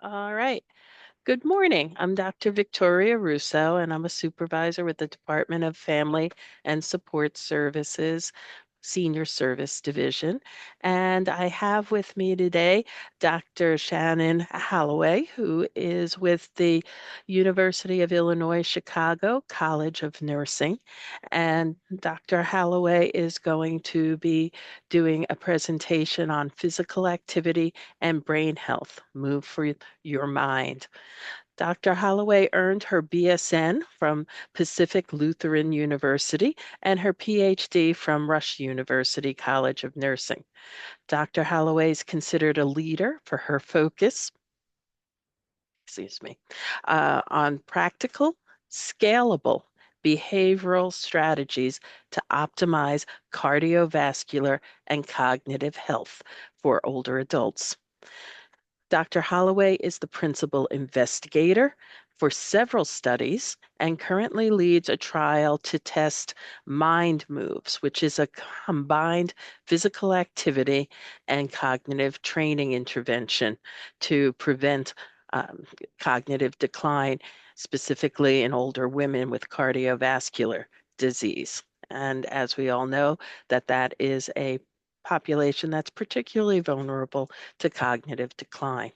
All right. Good morning. I'm Dr. Victoria Russo, and I'm a supervisor with the Department of Family and Support Services, Senior Service Division. And I have with me today Dr. Shannon Halloway, who is with the University of Illinois Chicago College of Nursing. And Dr. Halloway is going to be doing a presentation on physical activity and brain health. Move for your mind. Dr. Holloway earned her BSN from Pacific Lutheran University and her PhD from Rush University College of Nursing. Dr. Holloway is considered a leader for her focus, on practical, scalable behavioral strategies to optimize cardiovascular and cognitive health for older adults. Dr. Holloway is the principal investigator for several studies and currently leads a trial to test mind moves, which is a combined physical activity and cognitive training intervention to prevent cognitive decline, specifically in older women with cardiovascular disease. And as we all know, that is a population that's particularly vulnerable to cognitive decline.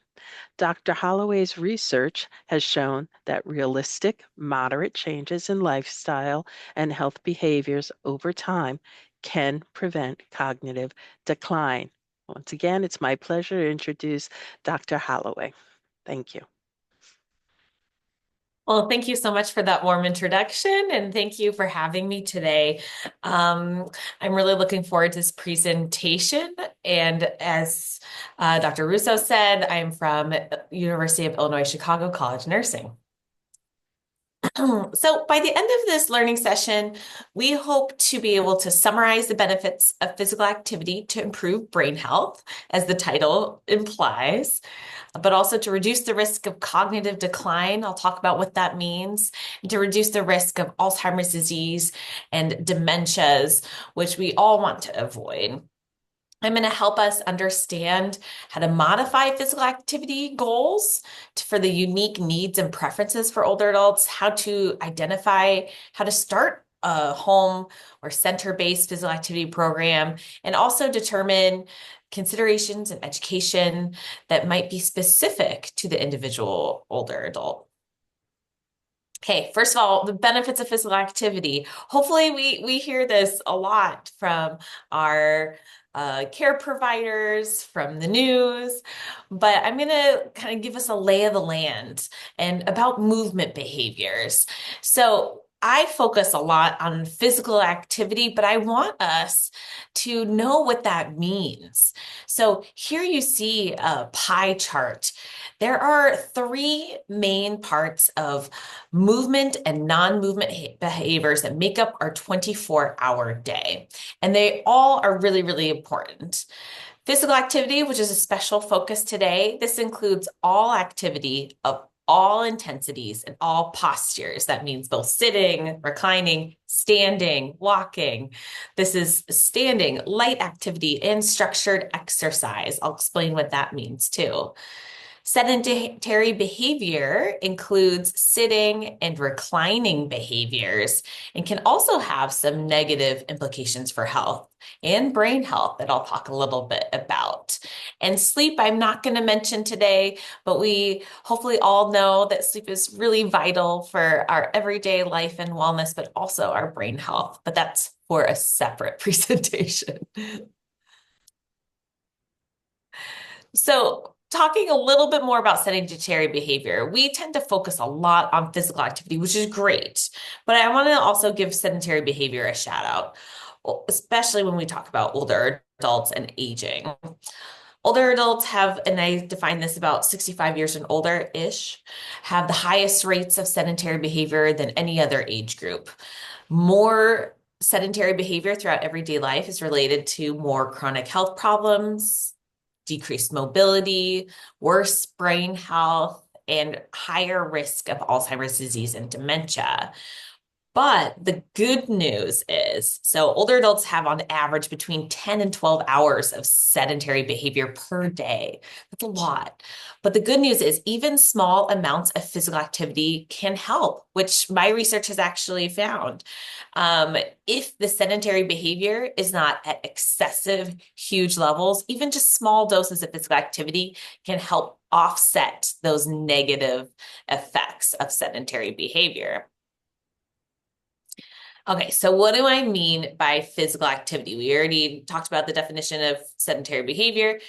Dr. Holloway's research has shown that realistic, moderate changes in lifestyle and health behaviors over time can prevent cognitive decline. Once again, it's my pleasure to introduce Dr. Holloway. Thank you. Well, thank you so much for that warm introduction, and thank you for having me today. I'm really looking forward to this presentation. And as Dr. Russo said, I'm from University of Illinois Chicago College of Nursing. So by the end of this learning session, we hope to be able to summarize the benefits of physical activity to improve brain health, as the title implies, but also to reduce the risk of cognitive decline. I'll talk about what that means, and to reduce the risk of Alzheimer's disease and dementias, which we all want to avoid. I'm going to help us understand how to modify physical activity goals for the unique needs and preferences for older adults, how to identify how to start a home or center-based physical activity program, and also determine considerations and education that might be specific to the individual older adult. Okay, first of all, the benefits of physical activity. Hopefully, we hear this a lot from our care providers, from the news, but I'm going to kind of give us a lay of the land and about movement behaviors. So I focus a lot on physical activity, but I want us to know what that means. So here you see a pie chart. There are three main parts of movement and non-movement behaviors that make up our 24-hour day. And they all are really, really important. Physical activity, which is a special focus today, this includes all activity of all intensities and all postures. That means both sitting, reclining, standing, walking. This is standing, light activity, and structured exercise. I'll explain what that means too. Sedentary behavior includes sitting and reclining behaviors and can also have some negative implications for health and brain health that I'll talk a little bit about. And sleep, I'm not going to mention today, but we hopefully all know that sleep is really vital for our everyday life and wellness, but also our brain health. But that's for a separate presentation. So, talking a little bit more about sedentary behavior, we tend to focus a lot on physical activity, which is great. But I want to also give sedentary behavior a shout out, especially when we talk about older adults and aging. Older adults have, and I define this about 65 years and older-ish, have the highest rates of sedentary behavior than any other age group. More sedentary behavior throughout everyday life is related to more chronic health problems, decreased mobility, worse brain health, and higher risk of Alzheimer's disease and dementia. But the good news is, so older adults have on average between 10 and 12 hours of sedentary behavior per day. That's a lot. But the good news is even small amounts of physical activity can help, which my research has actually found. Um, if the sedentary behavior is not at excessive, huge levels, even just small doses of physical activity can help offset those negative effects of sedentary behavior. Okay, so what do I mean by physical activity? We already talked about the definition of sedentary behavior.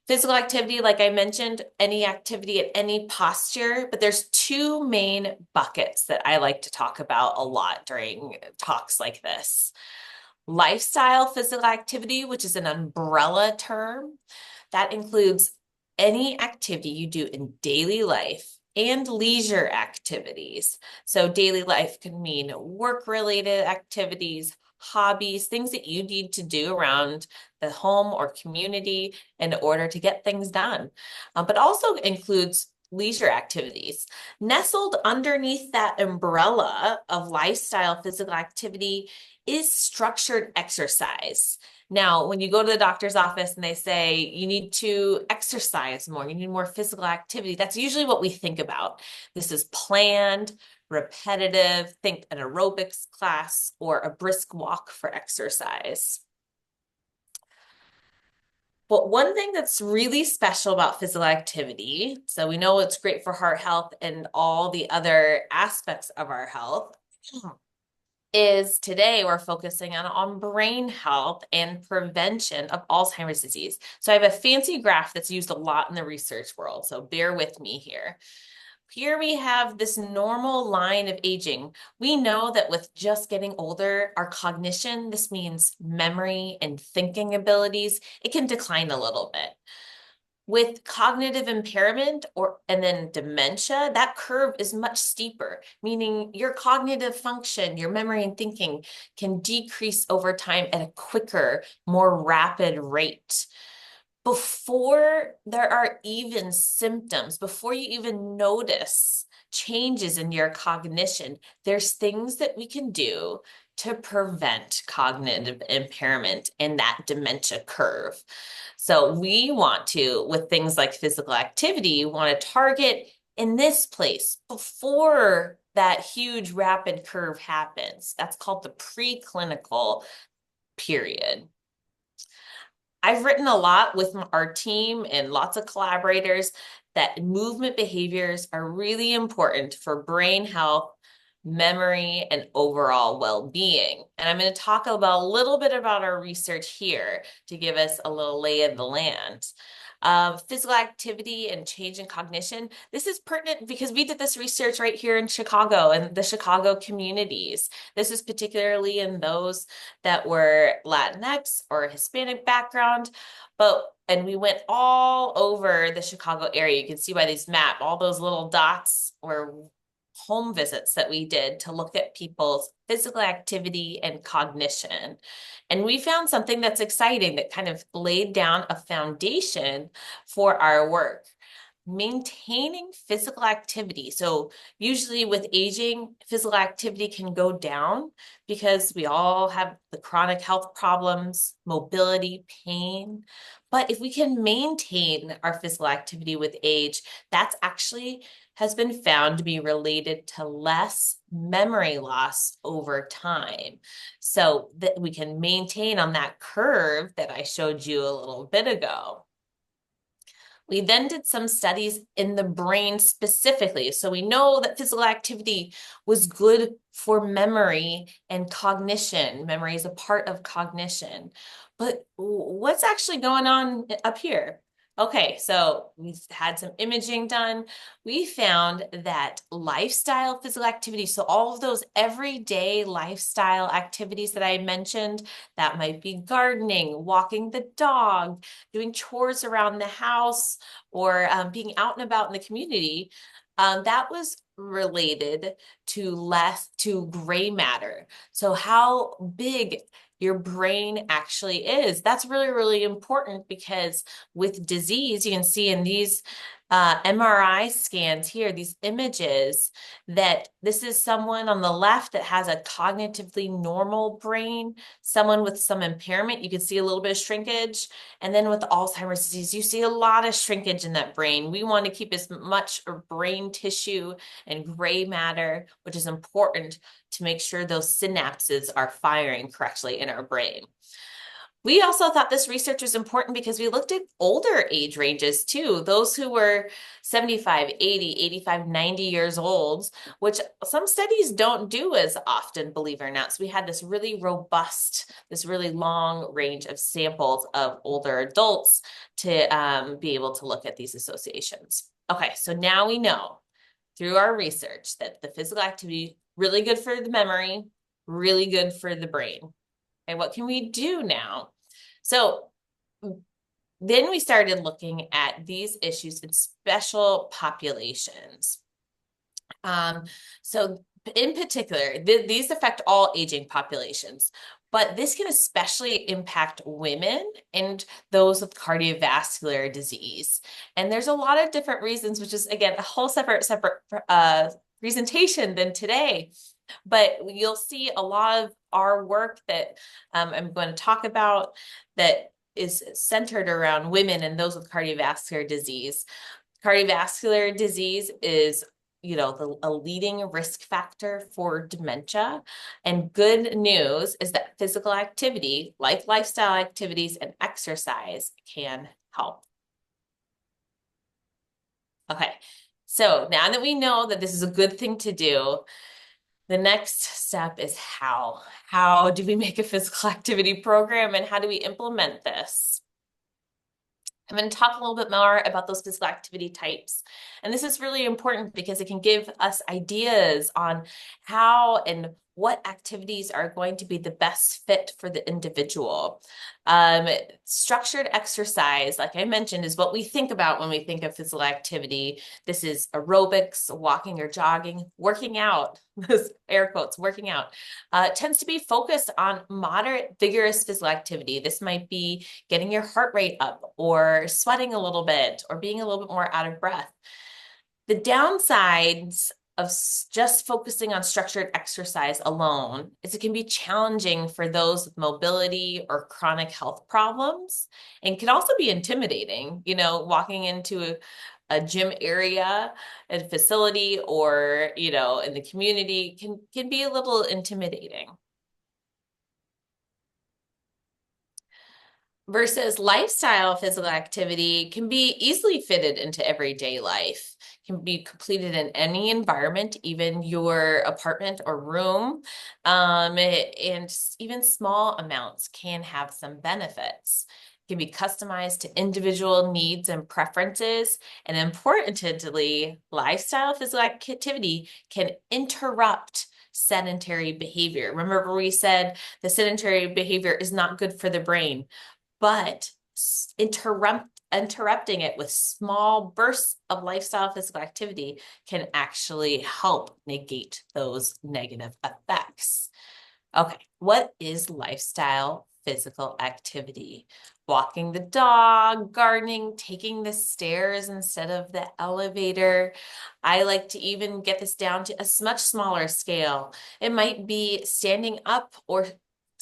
Physical activity, like I mentioned, any activity at any posture, but there's two main buckets that I like to talk about a lot during talks like this. Lifestyle physical activity, which is an umbrella term, that includes any activity you do in daily life and leisure activities. So daily life can mean work-related activities, hobbies, things that you need to do around the home or community in order to get things done. But also includes leisure activities. Nestled underneath that umbrella of lifestyle physical activity is structured exercise. Now, when you go to the doctor's office and they say you need to exercise more, you need more physical activity, that's usually what we think about. This is planned, repetitive, think an aerobics class or a brisk walk for exercise. But one thing that's really special about physical activity, so we know it's great for heart health and all the other aspects of our health, is today we're focusing on brain health and prevention of Alzheimer's disease. So I have a fancy graph that's used a lot in the research world, so bear with me here. Here we have this normal line of aging. We know that with just getting older, our cognition, this means memory and thinking abilities, it can decline a little bit. With cognitive impairment and then dementia, that curve is much steeper, meaning your cognitive function, your memory and thinking can decrease over time at a quicker, more rapid rate. Before there are even symptoms, before you even notice changes in your cognition, there's things that we can do to prevent cognitive impairment in that dementia curve. So we want to, with things like physical activity, want to target in this place before that huge rapid curve happens. That's called the preclinical period. I've written a lot with our team and lots of collaborators that movement behaviors are really important for brain health, memory, and overall well-being. And I'm going to talk about a little bit about our research here to give us a little lay of the land. Physical activity and change in cognition. This is pertinent because we did this research right here in Chicago and the Chicago communities. This is particularly in those that were Latinx or Hispanic background, and we went all over the Chicago area. You can see by this map, all those little dots were home visits that we did to look at people's physical activity and cognition. And we found something that's exciting that kind of laid down a foundation for our work. Maintaining physical activity. So usually with aging, physical activity can go down because we all have the chronic health problems, mobility, pain. But if we can maintain our physical activity with age, that's actually has been found to be related to less memory loss over time. So that we can maintain on that curve that I showed you a little bit ago. We then did some studies in the brain specifically. So we know that physical activity was good for memory and cognition. Memory is a part of cognition. But what's actually going on up here? Okay, so we've had some imaging done. We found that lifestyle physical activity, so all of those everyday lifestyle activities that I mentioned, that might be gardening, walking the dog, doing chores around the house, or being out and about in the community, that was related to gray matter. So how big your brain actually is. That's really, really important because with disease, you can see in these MRI scans here, these images, that this is someone on the left that has a cognitively normal brain, someone with some impairment. You can see a little bit of shrinkage. And then with Alzheimer's disease, you see a lot of shrinkage in that brain. We want to keep as much brain tissue and gray matter, which is important to make sure those synapses are firing correctly in our brain. We also thought this research was important because we looked at older age ranges too, those who were 75, 80, 85, 90 years old, which some studies don't do as often, believe it or not. So we had this really robust, this really long range of samples of older adults to be able to look at these associations. Okay, so now we know through our research that the physical activity really good for the memory, really good for the brain. Okay, what can we do now? So then we started looking at these issues in special populations. So in particular, these affect all aging populations, but this can especially impact women and those with cardiovascular disease. And there's a lot of different reasons, which is again a whole separate presentation than today. But you'll see a lot of our work that I'm going to talk about that is centered around women and those with cardiovascular disease. Cardiovascular disease is a leading risk factor for dementia. And good news is that physical activity, like lifestyle activities and exercise, can help. Okay, so now that we know that this is a good thing to do, the next step is how. How do we make a physical activity program and how do we implement this? I'm going to talk a little bit more about those physical activity types. And this is really important because it can give us ideas on how and what activities are going to be the best fit for the individual. Structured exercise, like I mentioned, is what we think about when we think of physical activity. This is aerobics, walking or jogging, working out, those air quotes, working out. Tends to be focused on moderate, vigorous physical activity. This might be getting your heart rate up or sweating a little bit or being a little bit more out of breath. The downsides of just focusing on structured exercise alone is it can be challenging for those with mobility or chronic health problems and can also be intimidating, walking into a gym area, a facility, or, in the community can be a little intimidating. Versus lifestyle physical activity can be easily fitted into everyday life, can be completed in any environment, even your apartment or room. And even small amounts can have some benefits. It can be customized to individual needs and preferences. And importantly, lifestyle physical activity can interrupt sedentary behavior. Remember, we said the sedentary behavior is not good for the brain, but interrupting it with small bursts of lifestyle physical activity can actually help negate those negative effects. Okay, what is lifestyle physical activity? Walking the dog, gardening, taking the stairs instead of the elevator. I like to even get this down to a much smaller scale. It might be standing up or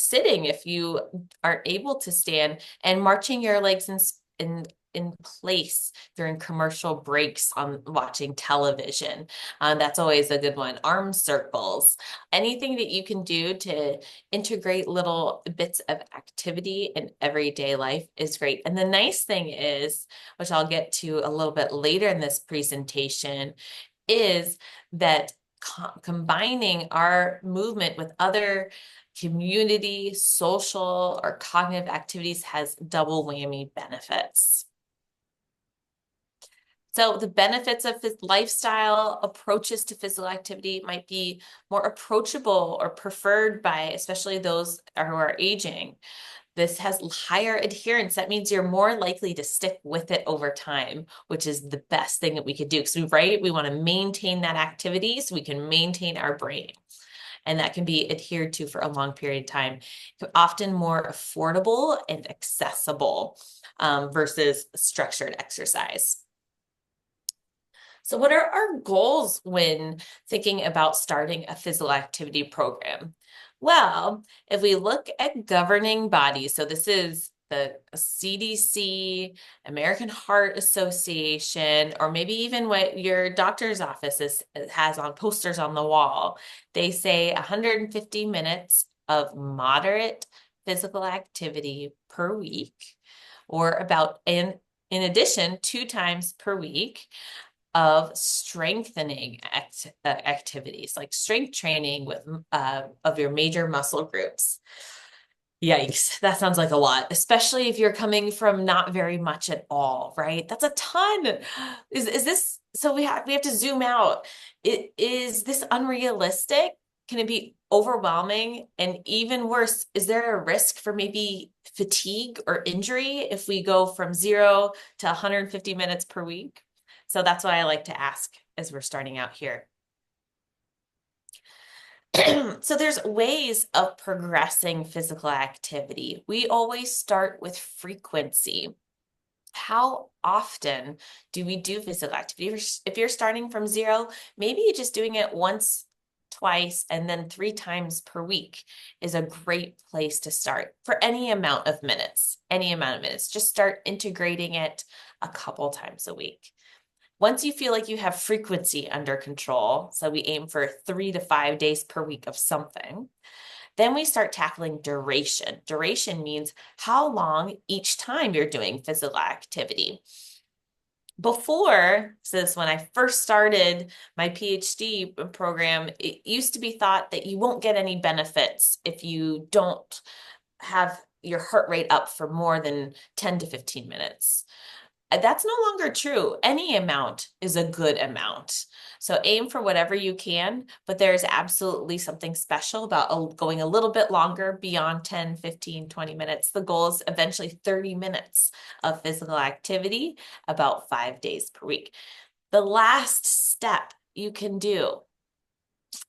sitting if you are able to stand and marching your legs in place during commercial breaks on watching television. That's always a good one. Arm circles, anything that you can do to integrate little bits of activity in everyday life is great. And the nice thing is, which I'll get to a little bit later in this presentation, is that combining our movement with other community, social, or cognitive activities has double whammy benefits. So the benefits of lifestyle approaches to physical activity might be more approachable or preferred by especially those who are aging. This has higher adherence. That means you're more likely to stick with it over time, which is the best thing that we could do. Because we want to maintain that activity so we can maintain our brain. And that can be adhered to for a long period of time. Often more affordable and accessible versus structured exercise. So what are our goals when thinking about starting a physical activity program? Well, if we look at governing bodies, so this is the CDC, American Heart Association, or maybe even what your doctor's office has on posters on the wall, they say 150 minutes of moderate physical activity per week, or about in addition, 2 times per week of strengthening activities like strength training with of your major muscle groups. Yikes, that sounds like a lot, especially if you're coming from not very much at all, right? That's a ton. Is this so we have to zoom out. Is this unrealistic? Can it be overwhelming? And even worse, is there a risk for maybe fatigue or injury if we go from 0 to 150 minutes per week? So that's what I like to ask as we're starting out here. So there's ways of progressing physical activity. We always start with frequency. How often do we do physical activity? If you're starting from 0, maybe you're just doing it once, twice, and then 3 times per week is a great place to start for any amount of minutes, any amount of minutes. Just start integrating it a couple times a week. Once you feel like you have frequency under control, so we aim for 3 to 5 days per week of something, then we start tackling duration. Duration means how long each time you're doing physical activity. Before, since when I first started my PhD program, it used to be thought that you won't get any benefits if you don't have your heart rate up for more than 10 to 15 minutes. That's no longer true. Any amount is a good amount. So aim for whatever you can, but there's absolutely something special about going a little bit longer beyond 10, 15, 20 minutes. The goal is eventually 30 minutes of physical activity, about 5 days per week. The last step you can do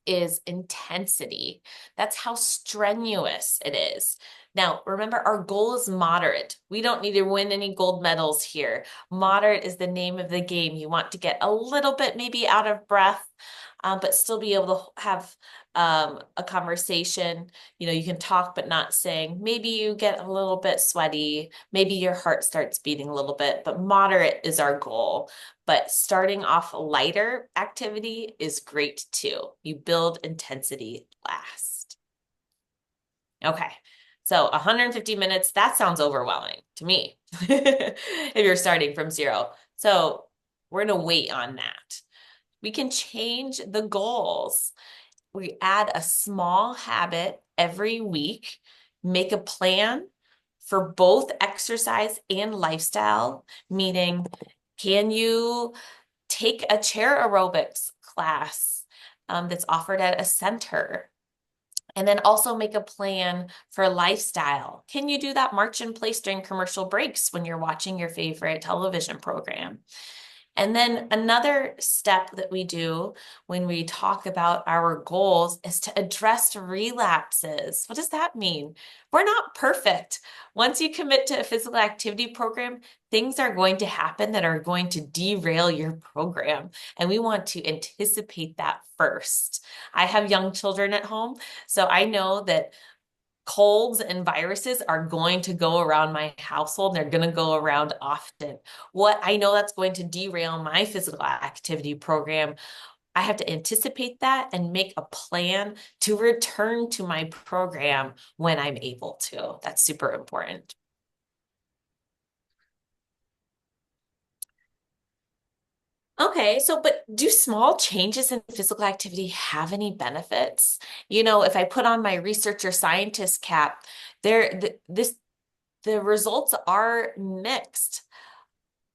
is intensity. That's how strenuous it is. Now, remember, our goal is moderate. We don't need to win any gold medals here. Moderate is the name of the game. You want to get a little bit maybe out of breath, but still be able to have a conversation. You can talk but not sing. Maybe you get a little bit sweaty. Maybe your heart starts beating a little bit, but moderate is our goal. But starting off lighter activity is great too. You build intensity last. Okay. So 150 minutes, that sounds overwhelming to me if you're starting from 0. So we're going to wait on that. We can change the goals. We add a small habit every week, make a plan for both exercise and lifestyle, meaning can you take a chair aerobics class that's offered at a center? And then also make a plan for lifestyle. Can you do that march in place during commercial breaks when you're watching your favorite television program? And then another step that we do when we talk about our goals is to address relapses. What does that mean? We're not perfect. Once you commit to a physical activity program, things are going to happen that are going to derail your program. And we want to anticipate that first. I have young children at home, so I know that colds and viruses are going to go around my household. They're going to go around often. What I know that's going to derail my physical activity program, I have to anticipate that and make a plan to return to my program when I'm able to. That's super important. Okay, so but do small changes in physical activity have any benefits? If I put on my researcher scientist cap, the results are mixed,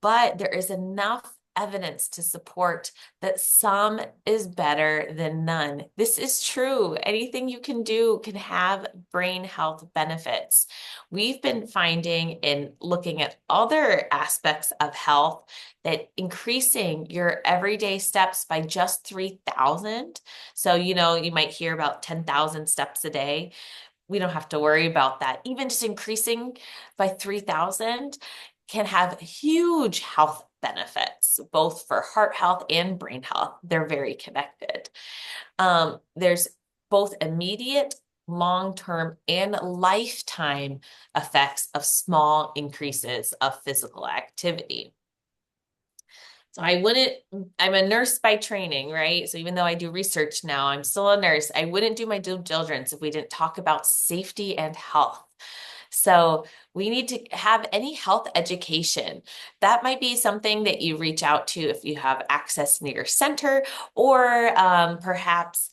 but there is enough evidence to support that some is better than none. This is true. Anything you can do can have brain health benefits. We've been finding in looking at other aspects of health that increasing your everyday steps by just 3,000. So, you might hear about 10,000 steps a day. We don't have to worry about that. Even just increasing by 3,000 can have huge health benefits, both for heart health and brain health. They're very connected. There's both immediate, long-term, and lifetime effects of small increases of physical activity. So I'm a nurse by training, right? So even though I do research now, I'm still a nurse. I wouldn't do my due diligence if we didn't talk about safety and health. So we need to have any health education. That might be something that you reach out to if you have access near your center, or perhaps,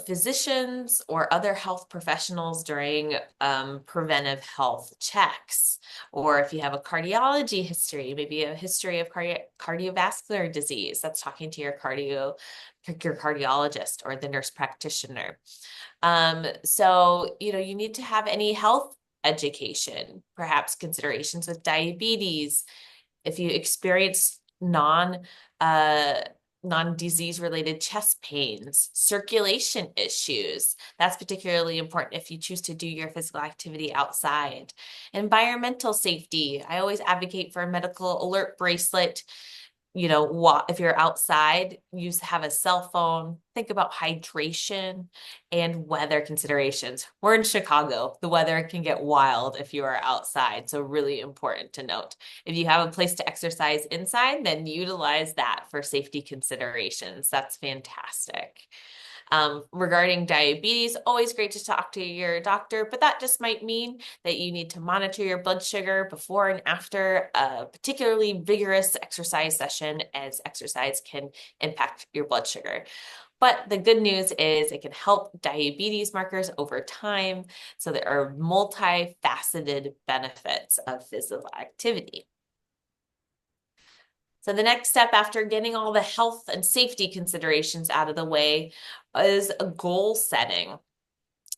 physicians or other health professionals during preventive health checks. Or if you have a cardiology history, maybe a history of cardiovascular disease, that's talking to your cardiologist or the nurse practitioner. So, you need to have any health education, perhaps considerations with diabetes. If you experience non-disease related chest pains, circulation issues, that's particularly important if you choose to do your physical activity outside. Environmental safety. I always advocate for a medical alert bracelet. If you're outside, have a cell phone, think about hydration and weather considerations. We're in Chicago. The weather can get wild if you are outside. So really important to note. If you have a place to exercise inside, then utilize that for safety considerations. That's fantastic. Regarding diabetes, always great to talk to your doctor, but that just might mean that you need to monitor your blood sugar before and after a particularly vigorous exercise session, as exercise can impact your blood sugar. But the good news is it can help diabetes markers over time. So there are multifaceted benefits of physical activity. So the next step after getting all the health and safety considerations out of the way is a goal setting.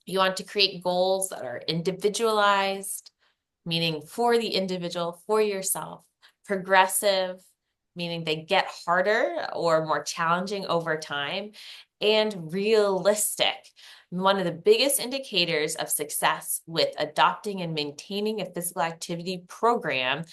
You want to create goals that are individualized, meaning for the individual, for yourself, progressive, meaning they get harder or more challenging over time, and realistic. One of the biggest indicators of success with adopting and maintaining a physical activity program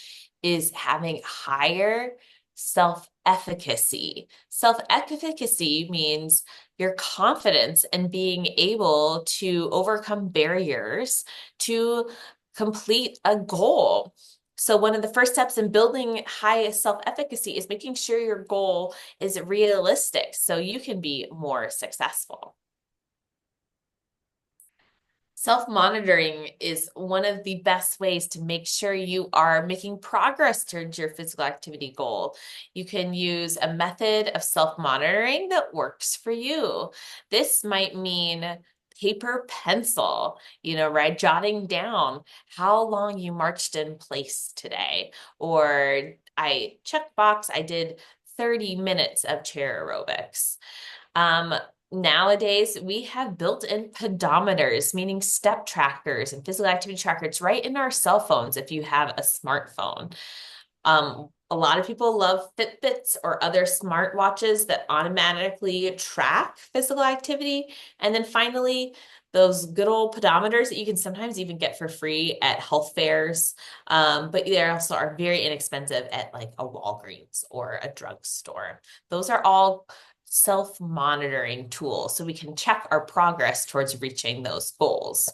is having higher self-efficacy. Self-efficacy means your confidence in being able to overcome barriers to complete a goal. So one of the first steps in building high self-efficacy is making sure your goal is realistic so you can be more successful. Self-monitoring is one of the best ways to make sure you are making progress towards your physical activity goal. You can use a method of self-monitoring that works for you. This might mean paper pencil, right? Jotting down how long you marched in place today. Or I did 30 minutes of chair aerobics. Nowadays, we have built-in pedometers, meaning step trackers and physical activity trackers right in our cell phones if you have a smartphone. A lot of people love Fitbits or other smartwatches that automatically track physical activity. And then finally, those good old pedometers that you can sometimes even get for free at health fairs. But they also are very inexpensive at like a Walgreens or a drugstore. Those are all self-monitoring tools so we can check our progress towards reaching those goals.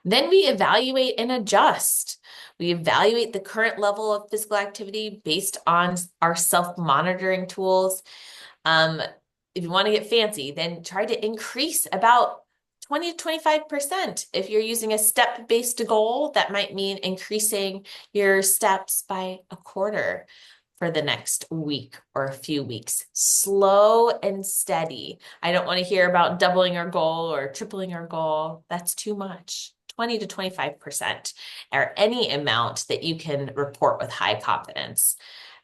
Then we evaluate and adjust. We evaluate the current level of physical activity based on our self-monitoring tools. If you want to get fancy, then try to increase about 20 to 25%. If you're using a step-based goal, that might mean increasing your steps by a quarter for the next week or a few weeks. Slow and steady. I don't want to hear about doubling our goal or tripling our goal. That's too much. 20 to 25%, or any amount that you can report with high confidence.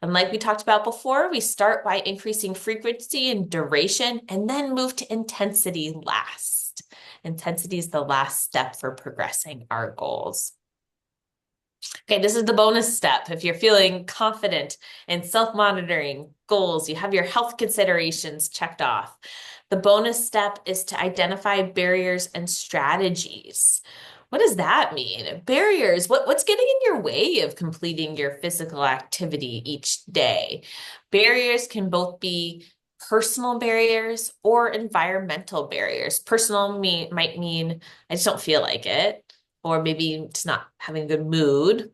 And like we talked about before, we start by increasing frequency and duration and then move to intensity last. Intensity is the last step for progressing our goals. Okay, this is the bonus step. If you're feeling confident in self-monitoring goals, you have your health considerations checked off. The bonus step is to identify barriers and strategies. What does that mean? Barriers, what's getting in your way of completing your physical activity each day? Barriers can both be personal barriers or environmental barriers. Might mean I just don't feel like it, or maybe just not having a good mood,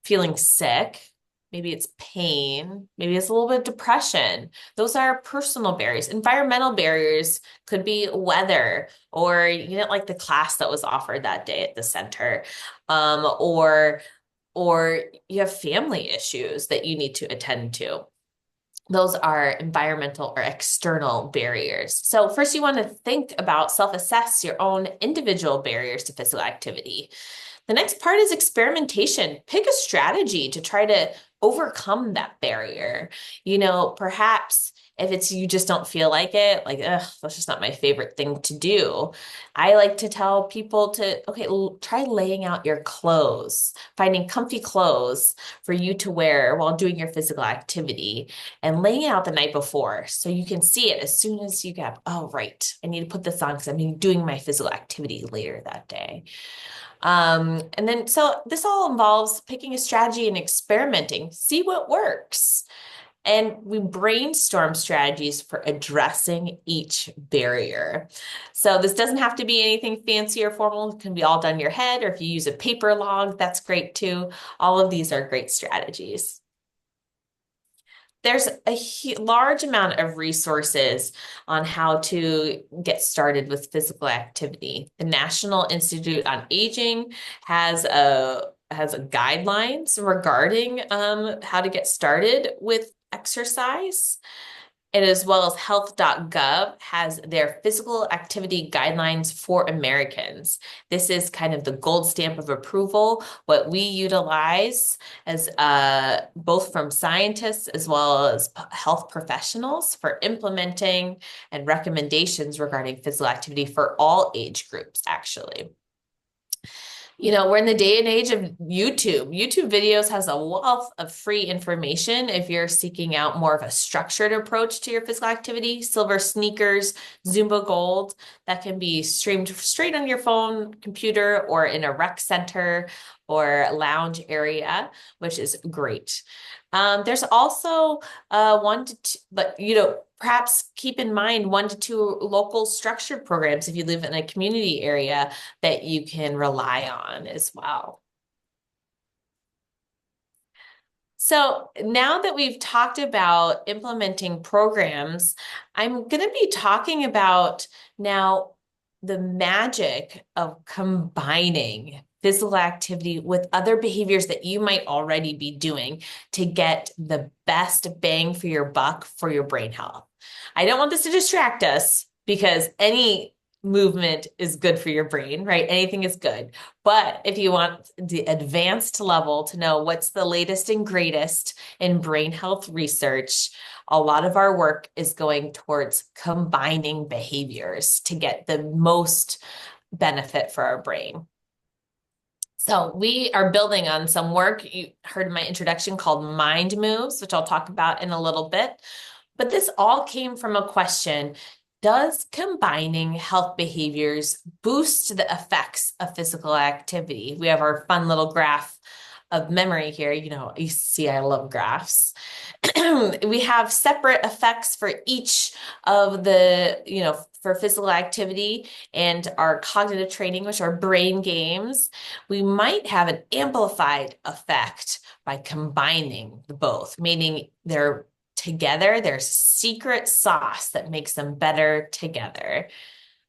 feeling sick. Maybe it's pain. Maybe it's a little bit of depression. Those are personal barriers. Environmental barriers could be weather, or you didn't like the class that was offered that day at the center, or you have family issues that you need to attend to. Those are environmental or external barriers. So first you want to think about self-assess your own individual barriers to physical activity. The next part is experimentation. Pick a strategy to try to overcome that barrier. Perhaps if it's you just don't feel like it, like, ugh, that's just not my favorite thing to do. I like to tell people to, okay, try laying out your clothes, finding comfy clothes for you to wear while doing your physical activity and laying it out the night before so you can see it as soon as you get up. Oh, right. I need to put this on because I'm doing my physical activity later that day. So this all involves picking a strategy and experimenting, see what works. And we brainstorm strategies for addressing each barrier. So this doesn't have to be anything fancy or formal. It can be all done in your head, or if you use a paper log, that's great too. All of these are great strategies. There's a large amount of resources on how to get started with physical activity. The National Institute on Aging has guidelines regarding how to get started with exercise. And as well as health.gov has their physical activity guidelines for Americans. This is kind of the gold stamp of approval, what we utilize as both from scientists as well as health professionals for implementing and recommendations regarding physical activity for all age groups, actually. We're in the day and age of YouTube. YouTube videos has a wealth of free information if you're seeking out more of a structured approach to your physical activity. Silver Sneakers, Zumba Gold, that can be streamed straight on your phone, computer, or in a rec center or lounge area, which is great. There's also one to two, but perhaps keep in mind 1 to 2 local structured programs if you live in a community area that you can rely on as well. So now that we've talked about implementing programs, I'm going to be talking about now the magic of combining physical activity with other behaviors that you might already be doing to get the best bang for your buck for your brain health. I don't want this to distract us because any movement is good for your brain, right? Anything is good. But if you want the advanced level to know what's the latest and greatest in brain health research, a lot of our work is going towards combining behaviors to get the most benefit for our brain. So we are building on some work you heard in my introduction called Mind Moves, which I'll talk about in a little bit. But this all came from a question: does combining health behaviors boost the effects of physical activity? We have our fun little graph of memory here. You see I love graphs. We have separate effects for each of the, for physical activity and our cognitive training, which are brain games. We might have an amplified effect by combining the both, meaning they're together. There's secret sauce that makes them better together.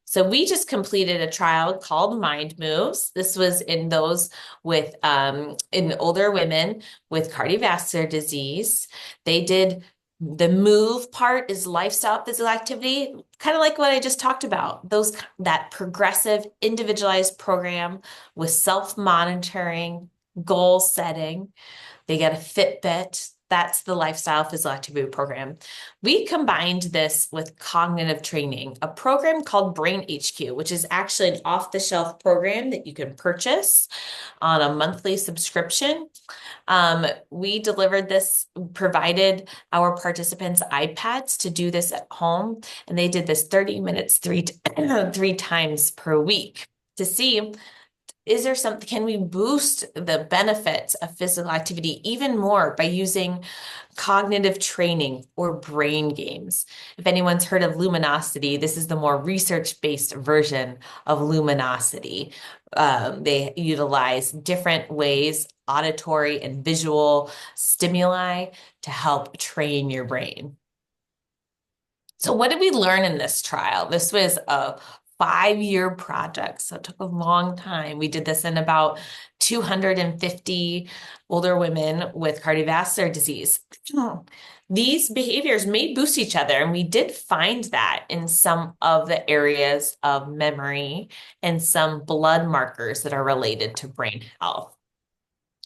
So we just completed a trial called Mind Moves. This was in those with in older women with cardiovascular disease. They did The move part is lifestyle physical activity, kind of like what I just talked about. That progressive, individualized program with self-monitoring, goal setting. They get a Fitbit. That's the lifestyle physical activity program. We combined this with cognitive training, a program called Brain HQ, which is actually an off-the-shelf program that you can purchase on a monthly subscription. We delivered this, provided our participants iPads to do this at home, and they did this 30 minutes three times per week to see, is there something, can we boost the benefits of physical activity even more by using cognitive training or brain games? If anyone's heard of luminosity, this is the more research-based version of luminosity. They utilize different ways, auditory and visual stimuli, to help train your brain. So what did we learn in this trial? This was a 5-year project, so it took a long time. We did this in about 250 older women with cardiovascular disease. These behaviors may boost each other, and we did find that in some of the areas of memory and some blood markers that are related to brain health.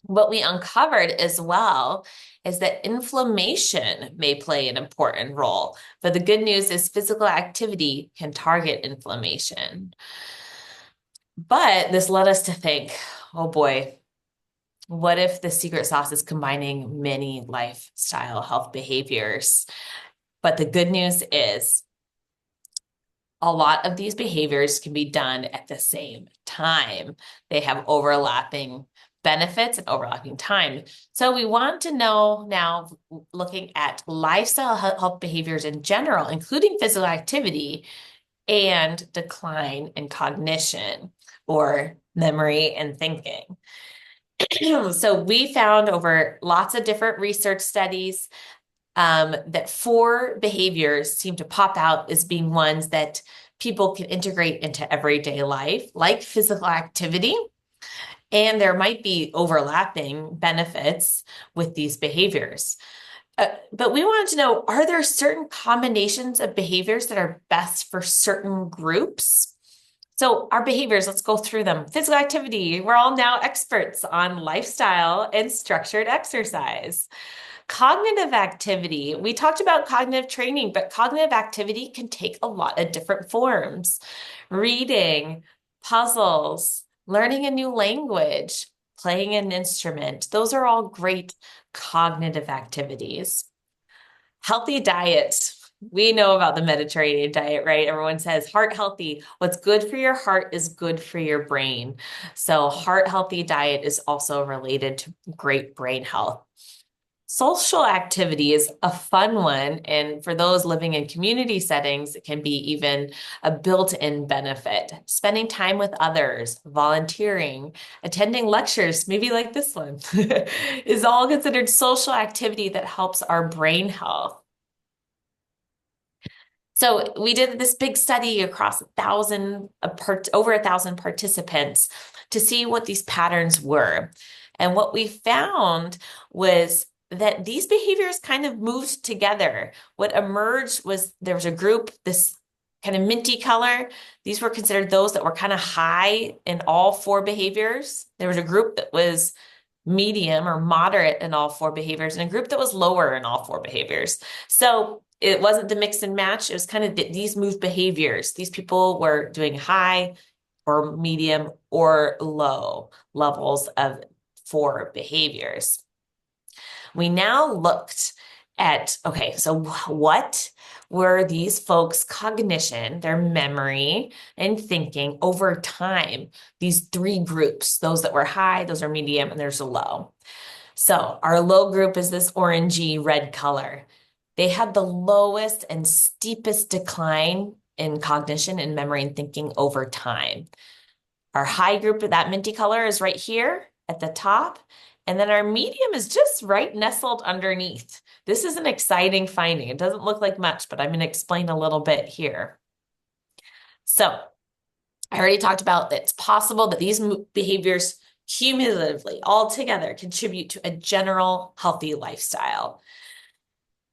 What we uncovered as well is that inflammation may play an important role. But the good news is physical activity can target inflammation. But this led us to think, oh boy, what if the secret sauce is combining many lifestyle health behaviors? But the good news is a lot of these behaviors can be done at the same time. They have overlapping benefits and overlapping time. So we want to know now, looking at lifestyle health behaviors in general, including physical activity and decline in cognition or memory and thinking. So we found over lots of different research studies that 4 behaviors seem to pop out as being ones that people can integrate into everyday life, like physical activity. And there might be overlapping benefits with these behaviors. But we wanted to know, are there certain combinations of behaviors that are best for certain groups? So our behaviors, let's go through them. Physical activity, we're all now experts on lifestyle and structured exercise. Cognitive activity, we talked about cognitive training, but cognitive activity can take a lot of different forms. Reading, puzzles, learning a new language, playing an instrument. Those are all great cognitive activities. Healthy diet. We know about the Mediterranean diet, right? Everyone says heart healthy. What's good for your heart is good for your brain. So heart healthy diet is also related to great brain health. Social activity is a fun one, and for those living in community settings, it can be even a built-in benefit. Spending time with others, volunteering, attending lectures, maybe like this one, is all considered social activity that helps our brain health. So we did this big study across over 1,000 participants to see what these patterns were. And what we found was that these behaviors kind of moved together. What emerged was there was a group, this kind of minty color. These were considered those that were kind of high in all 4 behaviors. There was a group that was medium or moderate in all 4 behaviors, and a group that was lower in all 4 behaviors. So it wasn't the mix and match. It was kind of these moved behaviors. These people were doing high or medium or low levels of 4 behaviors. We now looked at, okay, so what were these folks' cognition, their memory and thinking over time? These 3 groups, those that were high, those are medium, and there's a low. So our low group is this orangey red color. They had the lowest and steepest decline in cognition and memory and thinking over time. Our high group of that minty color is right here at the top. And then our medium is just right nestled underneath. This is an exciting finding. It doesn't look like much, but I'm going to explain a little bit here. So I already talked about that it's possible that these behaviors cumulatively all together contribute to a general healthy lifestyle.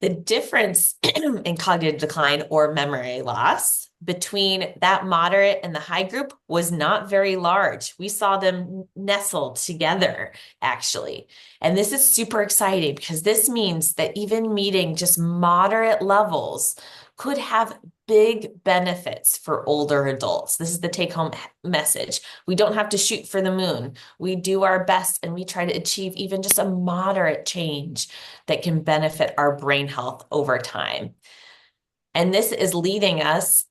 The difference in cognitive decline or memory loss between that moderate and the high group was not very large. We saw them nestled together, actually. And this is super exciting because this means that even meeting just moderate levels could have big benefits for older adults. This is the take home message. We don't have to shoot for the moon. We do our best and we try to achieve even just a moderate change that can benefit our brain health over time. And this is leading us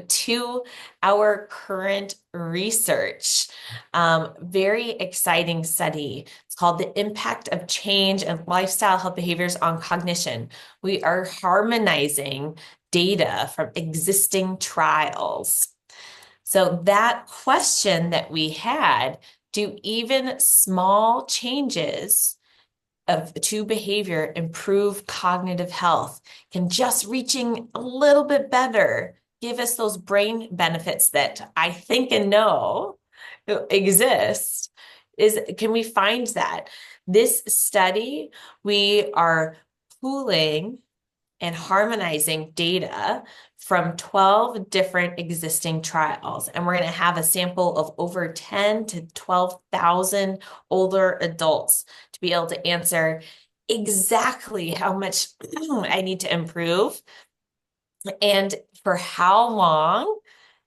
to our current research. Very exciting study. It's called The Impact of Change and Lifestyle Health Behaviors on Cognition. We are harmonizing data from existing trials. So that question that we had, do even small changes to behavior improve cognitive health? Can just reaching a little bit better give us those brain benefits that I think and know exist? Can we find that? This study, we are pooling and harmonizing data from 12 different existing trials. And we're going to have a sample of over 10 to 12,000 older adults to be able to answer exactly how much I need to improve and for how long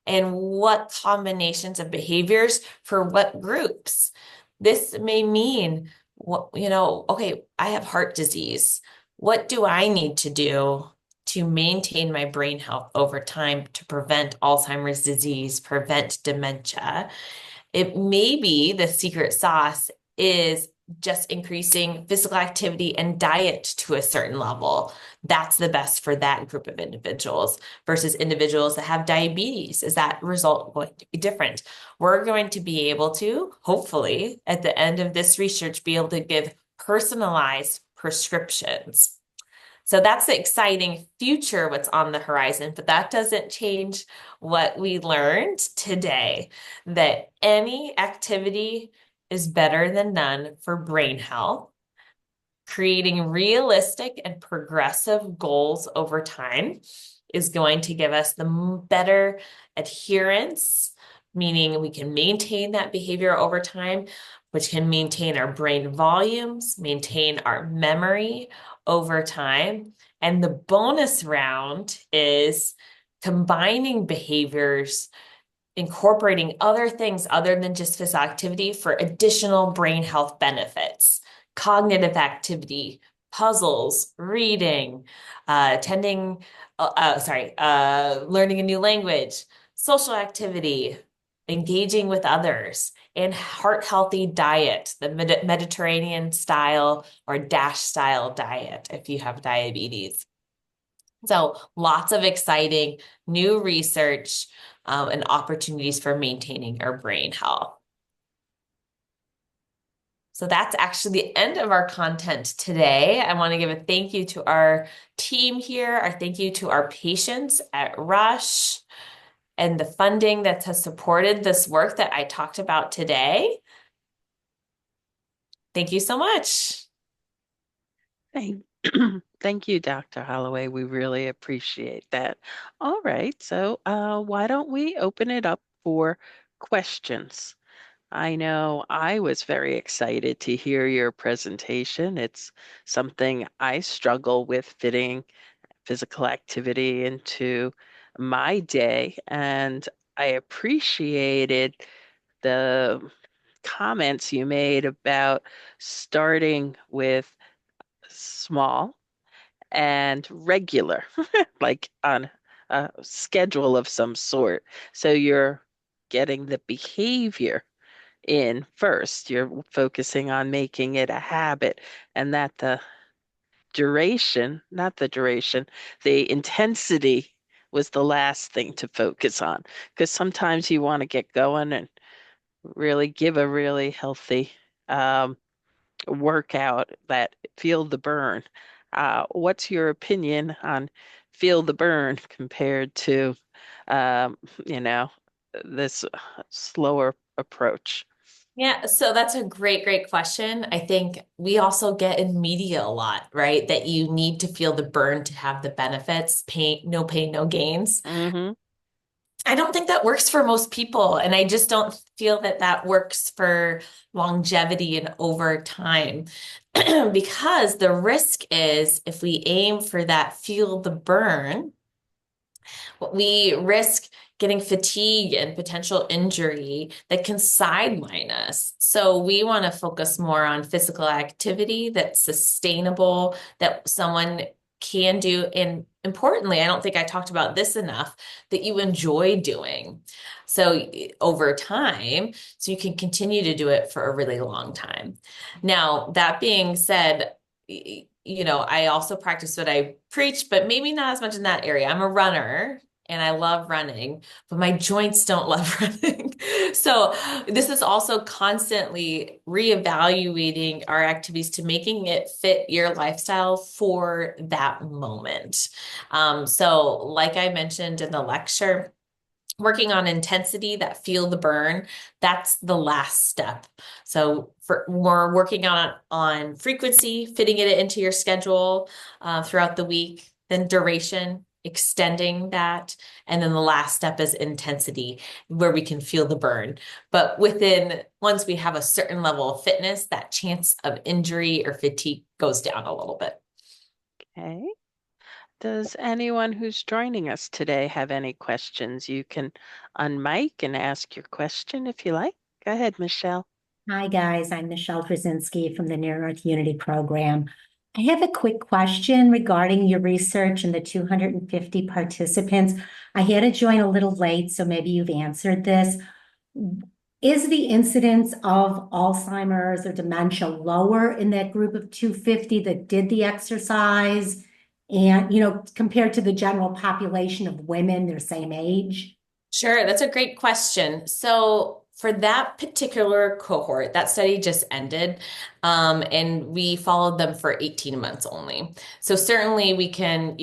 and what combinations of behaviors for what groups. This may mean, okay, I have heart disease. What do I need to do to maintain my brain health over time to prevent Alzheimer's disease, prevent dementia? It may be the secret sauce is just increasing physical activity and diet to a certain level. That's the best for that group of individuals versus individuals that have diabetes. Is that result going to be different? We're going to be able to, hopefully, at the end of this research, be able to give personalized prescriptions. So that's the exciting future, what's on the horizon, but that doesn't change what we learned today, that any activity is better than none for brain health. Creating realistic and progressive goals over time is going to give us the better adherence, meaning we can maintain that behavior over time, which can maintain our brain volumes, maintain our memory over time. And the bonus round is combining behaviors, incorporating other things other than just physical activity for additional brain health benefits. Cognitive activity, puzzles, reading, attending, learning a new language, social activity, engaging with others, and heart healthy diet, the Mediterranean style or DASH style diet if you have diabetes. So lots of exciting new research and opportunities for maintaining our brain health. So that's actually the end of our content today. I want to give a thank you to our team here, our thank you to our patients at Rush and the funding that has supported this work that I talked about today. Thank you so much. Thank, thank you, Dr. Holloway. We really appreciate that. All right, so why don't we open it up for questions? I know I was very excited to hear your presentation. It's something I struggle with fitting physical activity into my day, and I appreciated the comments you made about starting with small and regular, like on a schedule of some sort. So you're getting the behavior in first. You're focusing on making it a habit, and that the duration, not the duration, the intensity was the last thing to focus on. Because sometimes you want to get going and really give a really healthy um, workout that feel the burn. What's your opinion on feel the burn compared to, um, you know, this slower approach? Yeah, so that's a great question. I think we also get in media a lot, right? That you need to feel the burn to have the benefits, pain, no gains. Hmm. I don't think that works for most people, and I just don't feel that that works for longevity and over time. Because the risk is if we aim for that feel the burn, we risk getting fatigue and potential injury that can sideline us. So we want to focus more on physical activity that's sustainable, that someone can do. And importantly, I don't think I talked about this enough, that you enjoy doing. So over time, so you can continue to do it for a really long time. Now, that being said, I also practice what I preach, but maybe not as much in that area. I'm a runner and I love running, but my joints don't love running. So this is also constantly reevaluating our activities to making it fit your lifestyle for that moment. So like I mentioned in the lecture, working on intensity, that feel the burn, that's the last step. So for we're working on frequency, fitting it into your schedule throughout the week, then duration, extending that, and then the last step is intensity, where we can feel the burn. But once we have a certain level of fitness, that chance of injury or fatigue goes down a little bit. Okay. Does anyone who's joining us today have any questions? You can unmic and ask your question if you like. Go ahead, Michelle. Hi, guys. I'm Michelle Krasinski from the Near North Unity Program. I have a quick question regarding your research and the 250 participants. I had to join a little late, so maybe you've answered this. Is the incidence of Alzheimer's or dementia lower in that group of 250 that did the exercise? And, compared to the general population of women their same age? Sure, that's a great question. So, for that particular cohort, that study just ended, and we followed them for 18 months only. So, certainly we can,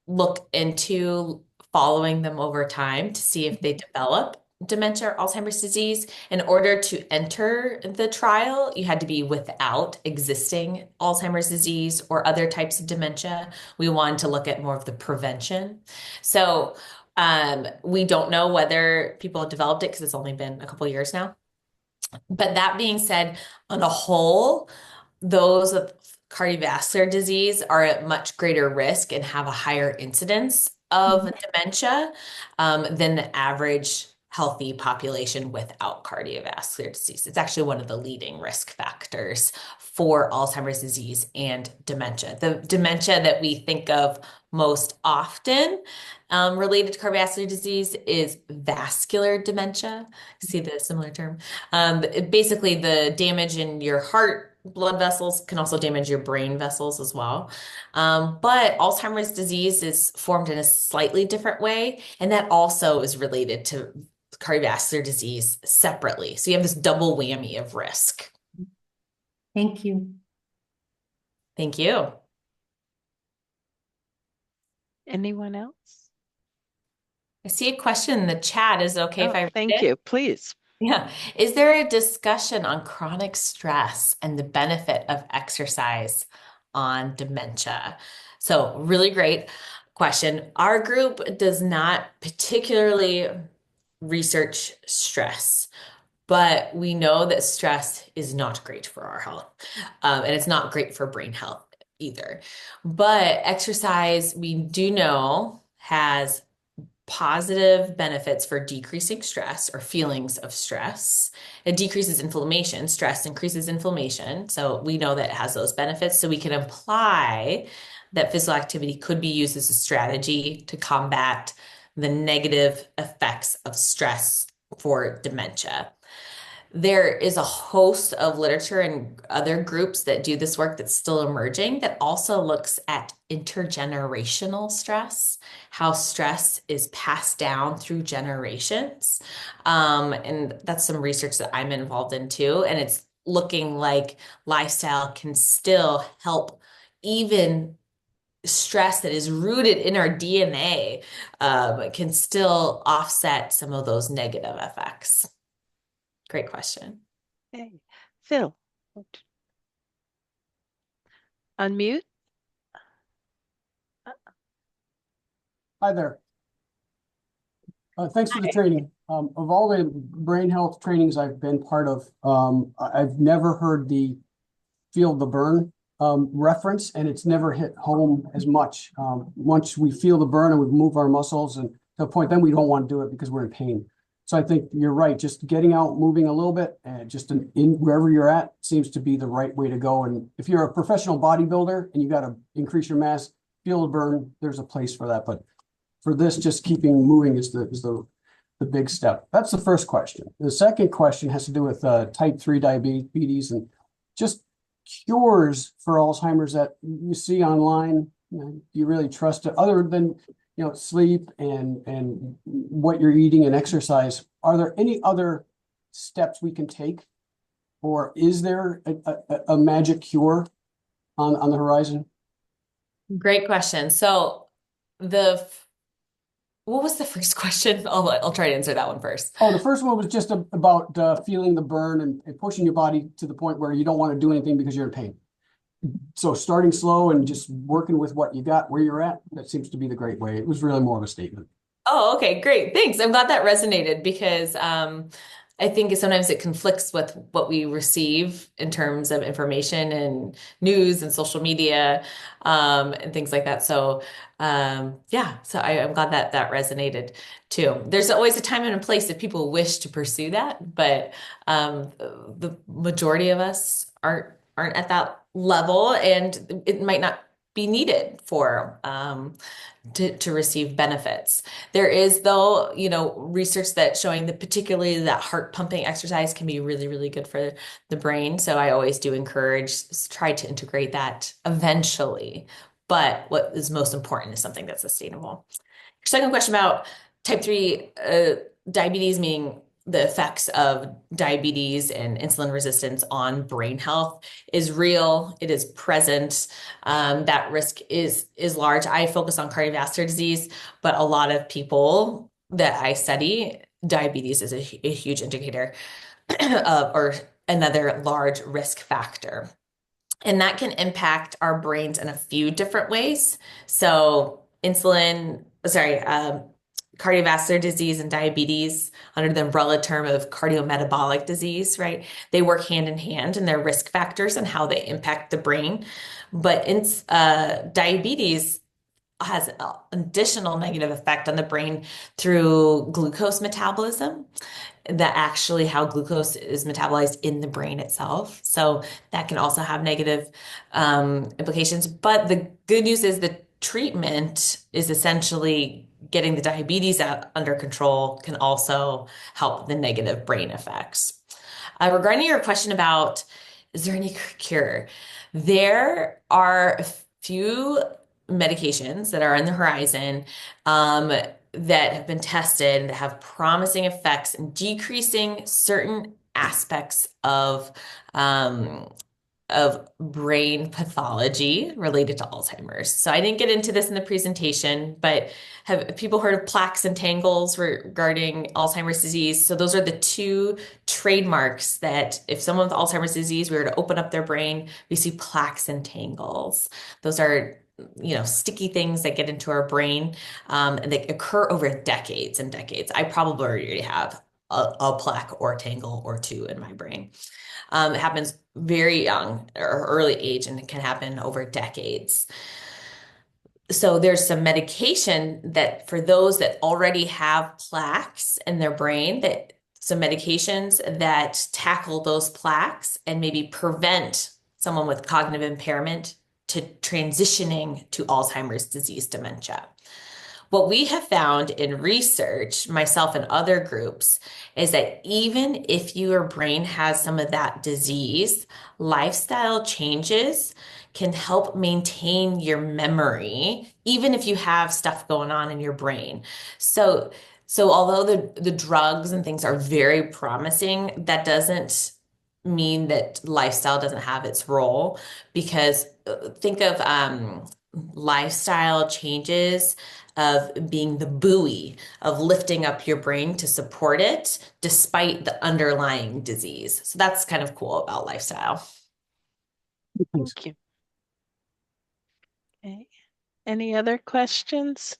look into following them over time to see if they develop dementia or Alzheimer's disease. In order to enter the trial, you had to be without existing Alzheimer's disease or other types of dementia. We wanted to look at more of the prevention. So, we don't know whether people have developed it because it's only been a couple of years now. But that being said, on a whole, those with cardiovascular disease are at much greater risk and have a higher incidence of dementia than the average healthy population without cardiovascular disease. It's actually one of the leading risk factors for Alzheimer's disease and dementia. The dementia that we think of most often related to cardiovascular disease is vascular dementia. See the similar term? Basically, the damage in your heart blood vessels can also damage your brain vessels as well. But Alzheimer's disease is formed in a slightly different way, and that also is related to cardiovascular disease separately. So you have this double whammy of risk. Thank you. Thank you. Anyone else? I see a question in the chat. Is it okay if Oh, I read thank it? you. Please. Yeah. Is there a discussion on chronic stress and the benefit of exercise on dementia? So, really great question. Our group does not particularly research stress, but we know that stress is not great for our health, and it's not great for brain health either. But exercise, we do know, has positive benefits for decreasing stress or feelings of stress. It decreases inflammation. Stress increases inflammation. So we know that it has those benefits. So we can imply that physical activity could be used as a strategy to combat the negative effects of stress for dementia. There is a host of literature and other groups that do this work that's still emerging that also looks at intergenerational stress, how stress is passed down through generations. And that's some research that I'm involved in too. And it's looking like lifestyle can still help even stress that is rooted in our DNA, can still offset some of those negative effects. Great question. Okay. Phil, unmute. Hi there. Thanks for the training. Of all the brain health trainings I've been part of, I've never heard the feel the burn reference, and it's never hit home as much. Once we feel the burn and we move our muscles and to a point, then we don't want to do it because we're in pain. So I think you're right. Just getting out, moving a little bit, and just in wherever you're at seems to be the right way to go. And if you're a professional bodybuilder and you got to increase your mass, feel the burn, there's a place for that. But for this, just keeping moving is the big step. That's the first question. The second question has to do with type 3 diabetes and just cures for Alzheimer's that you see online. Do you really trust it other than sleep and what you're eating and exercise? Are there any other steps we can take, or is there a magic cure on the horizon? Great question. So what was the first question? I'll try to answer that one first. Oh, the first one was just about feeling the burn and pushing your body to the point where you don't want to do anything because you're in pain. So starting slow and just working with what you got where you're at, that seems to be the great way. It was really more of a statement. Oh, okay, great. Thanks. I'm glad that resonated because I think sometimes it conflicts with what we receive in terms of information and news and social media and things like that. So yeah, so I'm glad that that resonated too. There's always a time and a place if people wish to pursue that, but the majority of us aren't at that level, and it might not be needed for to receive benefits. There is, though, research that's showing that particularly that heart pumping exercise can be really, really good for the brain. So I always do encourage, try to integrate that eventually. But what is most important is something that's sustainable. Second question about type 3 diabetes, meaning the effects of diabetes and insulin resistance on brain health is real. It is present. That risk is large. I focus on cardiovascular disease, but a lot of people that I study, diabetes is a huge indicator of, or another large risk factor. And that can impact our brains in a few different ways. So cardiovascular disease and diabetes under the umbrella term of cardiometabolic disease, right? They work hand in hand in their risk factors and how they impact the brain. But diabetes has an additional negative effect on the brain through glucose metabolism, that actually how glucose is metabolized in the brain itself. So that can also have negative implications. But the good news is the treatment is essentially getting the diabetes under control can also help the negative brain effects. Regarding your question about, is there any cure? There are a few medications that are on the horizon that have been tested that have promising effects in decreasing certain aspects of brain pathology related to Alzheimer's. So I didn't get into this in the presentation, but have people heard of plaques and tangles regarding Alzheimer's disease? So those are the two trademarks that if someone with Alzheimer's disease, we were to open up their brain, we see plaques and tangles. Those are sticky things that get into our brain, and they occur over decades and decades. I probably already have a plaque or a tangle or two in my brain. It happens very young or early age, and it can happen over decades. So there's some medication that for those that already have plaques in their brain, that some medications that tackle those plaques and maybe prevent someone with cognitive impairment to transitioning to Alzheimer's disease dementia. What we have found in research, myself and other groups, is that even if your brain has some of that disease, lifestyle changes can help maintain your memory, even if you have stuff going on in your brain. So although the drugs and things are very promising, that doesn't mean that lifestyle doesn't have its role, because think of lifestyle changes of being the buoy of lifting up your brain to support it despite the underlying disease. So that's kind of cool about lifestyle. Thank you. Okay. Any other questions?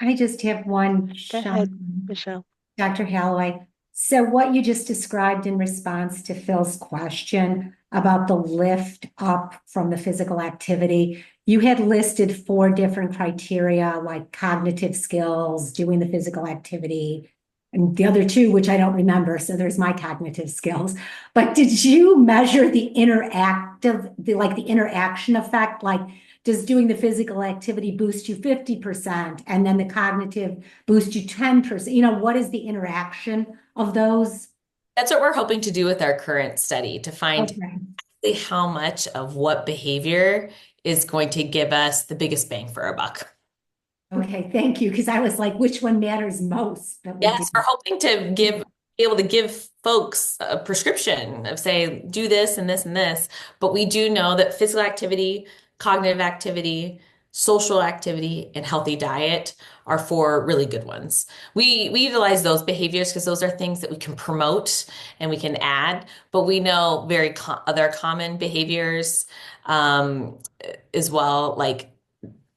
I just have one, Go ahead, Sean. Michelle. Dr. Halloway. So what you just described in response to Phil's question about the lift up from the physical activity, you had listed 4 different criteria like cognitive skills, doing the physical activity, and the other 2, which I don't remember. So there's my cognitive skills. But did you measure the the interaction effect? Like, does doing the physical activity boost you 50% and then the cognitive boost you 10%? What is the interaction of those? That's what we're hoping to do with our current study to find Okay. exactly how much of what behavior is going to give us the biggest bang for our buck. Okay, thank you. Because I was like, which one matters most that we do? Yes, we're hoping to be able to give folks a prescription of say, do this and this and this. But we do know that physical activity, cognitive activity, social activity, and healthy diet are 4 really good ones. We utilize those behaviors because those are things that we can promote and we can add. But we know other common behaviors as well, like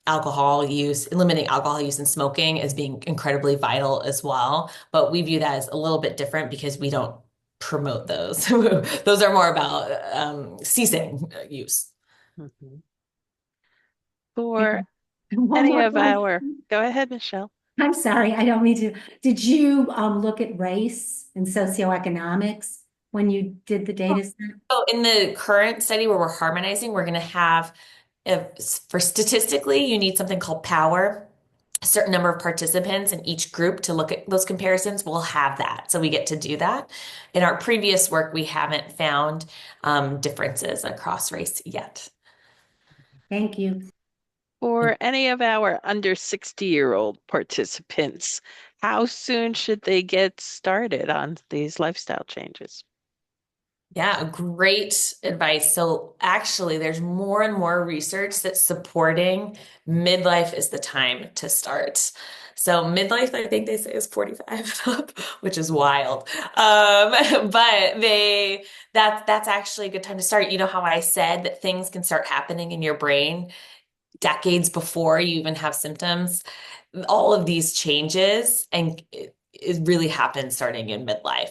eliminating alcohol use and smoking as being incredibly vital as well. But we view that as a little bit different because we don't promote those. Those are more about ceasing use. Mhm. For And one any more of our, question. go ahead, Michelle. I'm sorry, I don't mean to. Did you look at race and socioeconomics when you did the data set? So in the current study where we're harmonizing, we're going to have, for statistically, you need something called power, a certain number of participants in each group to look at those comparisons. We'll have that. So we get to do that. In our previous work, we haven't found differences across race yet. Thank you. For any of our under 60-year-old participants, how soon should they get started on these lifestyle changes? Yeah, great advice. So actually, there's more and more research that's supporting midlife is the time to start. So midlife, I think they say is 45 up, which is wild. But that's actually a good time to start. You know how I said that things can start happening in your brain decades before you even have symptoms? All of these changes and it really happens starting in midlife.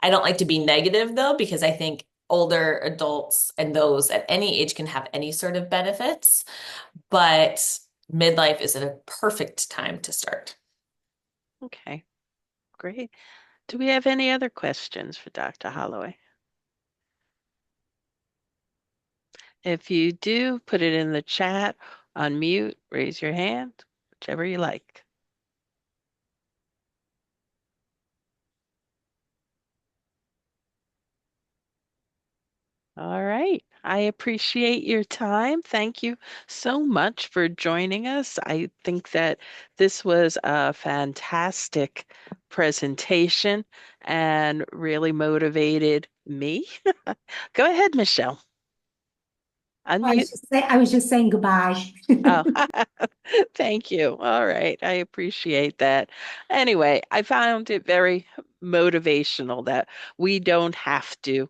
I don't like to be negative though, because I think older adults and those at any age can have any sort of benefits, but midlife is a perfect time to start. Okay, great. Do we have any other questions for Dr. Holloway? If you do, put it in the chat, unmute, raise your hand, whichever you like. All right. I appreciate your time. Thank you so much for joining us. I think that this was a fantastic presentation and really motivated me. Go ahead, Michelle. Unmute. I was just saying goodbye. Oh, thank you. All right. I appreciate that. Anyway, I found it very motivational that we don't have to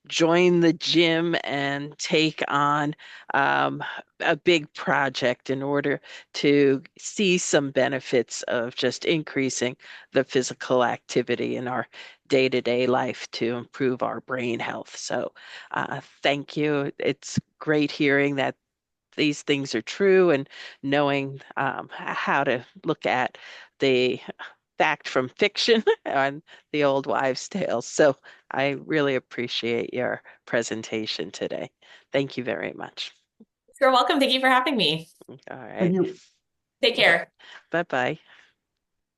join the gym and take on a big project in order to see some benefits of just increasing the physical activity in our day-to-day life to improve our brain health. So, thank you. It's great hearing that these things are true and knowing how to look at the fact from fiction on the old wives' tales. So I really appreciate your presentation today. Thank you very much. You're welcome. Thank you for having me. All Thank right. you. Take care. Bye bye.